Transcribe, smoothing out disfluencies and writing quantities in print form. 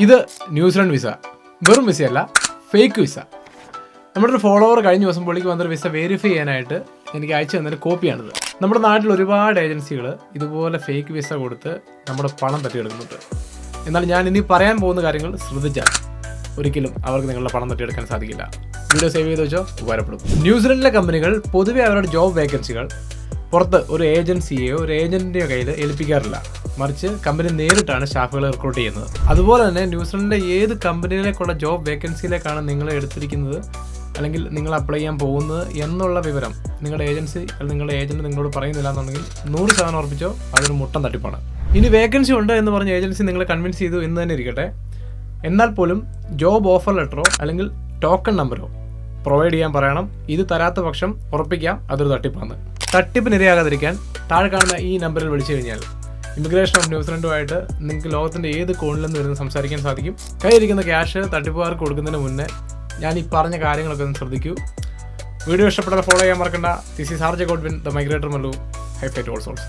ഇത് New Zealand visa. വെറും വിസയല്ല, fake visa. നമ്മുടെ ഒരു ഫോളോവർ കഴിഞ്ഞ ദിവസം പുള്ളിക്ക് വന്നൊരു വിസ വെരിഫൈ ചെയ്യാനായിട്ട് എനിക്ക് അയച്ചു തന്നൊരു കോപ്പിയാണിത്. നമ്മുടെ നാട്ടിൽ ഒരുപാട് ഏജൻസികൾ ഇതുപോലെ ഫേക്ക് വിസ കൊടുത്ത് നമ്മുടെ പണം തട്ടിയെടുക്കുന്നുണ്ട്. എന്നാൽ ഞാൻ ഇനി പറയാൻ പോകുന്ന കാര്യങ്ങൾ ശ്രദ്ധിച്ചാൽ ഒരിക്കലും അവർക്ക് നിങ്ങളുടെ പണം തട്ടിയെടുക്കാൻ സാധിക്കില്ല. വീഡിയോ സേവ് ചെയ്ത് വെച്ചോ, ഉപകാരപ്പെടും. ന്യൂസിലൻഡിലെ കമ്പനികൾ പൊതുവെ അവരുടെ ജോബ് വേക്കൻസികൾ പുറത്ത് ഒരു ഏജൻസിയെയോ ഒരു ഏജന്റിന്റെയോ കയ്യിൽ ഏൽപ്പിക്കാറില്ല. മറിച്ച് കമ്പനി നേരിട്ടാണ് സ്റ്റാഫുകളെ റിക്രൂട്ട് ചെയ്യുന്നത്. അതുപോലെ തന്നെ ന്യൂസിലൻഡിലെ ഏത് കമ്പനിയിലേക്കുള്ള ജോബ് വേക്കൻസിയിലേക്കാണ് നിങ്ങളെ എടുത്തിരിക്കുന്നത് അല്ലെങ്കിൽ നിങ്ങൾ അപ്ലൈ ചെയ്യാൻ പോകുന്നത് എന്നുള്ള വിവരം നിങ്ങളുടെ ഏജൻസി അല്ലെങ്കിൽ നിങ്ങളുടെ ഏജന്റ് നിങ്ങളോട് പറയുന്നില്ല എന്നുണ്ടെങ്കിൽ 100% ഉറപ്പിച്ചോ അതൊരു മുട്ടൻ തട്ടിപ്പാണ്. ഇനി വേക്കൻസി ഉണ്ട് എന്ന് പറഞ്ഞ ഏജൻസി നിങ്ങളെ കൺവിൻസ് ചെയ്തു എന്ന് തന്നെ ഇരിക്കട്ടെ, എന്നാൽ പോലും ജോബ് ഓഫർ ലെറ്ററോ അല്ലെങ്കിൽ ടോക്കൺ നമ്പറോ പ്രൊവൈഡ് ചെയ്യാൻ പറയണം. ഇത് തരാത്ത പക്ഷം ഉറപ്പിക്കാം അതൊരു തട്ടിപ്പാണ്. തട്ടിപ്പിനിരയാകാതിരിക്കാൻ താഴെ കാണുന്ന ഈ നമ്പറിൽ വിളിച്ചു കഴിഞ്ഞാൽ ഇമിഗ്രേഷൻ ഓഫ് ന്യൂസിലൻഡുമായിട്ട് നിങ്ങൾക്ക് ലോകത്തിൻ്റെ ഏത് കോണിൽ നിന്ന് വരുന്ന സംസാരിക്കാൻ സാധിക്കും. കയ്യിരിക്കുന്ന ക്യാഷ് തട്ടിപ്പുകാർക്ക് കൊടുക്കുന്നതിന് മുന്നേ ഞാൻ ഈ പറഞ്ഞ കാര്യങ്ങളൊക്കെ ഒന്ന് ശ്രദ്ധിക്കൂ. വീഡിയോ ഇഷ്ടപ്പെട്ടാൽ ഫോളോ ചെയ്യാൻ മറക്കണ്ട. This is RJ Godwin, the migrator Mallu. Hi fight all souls.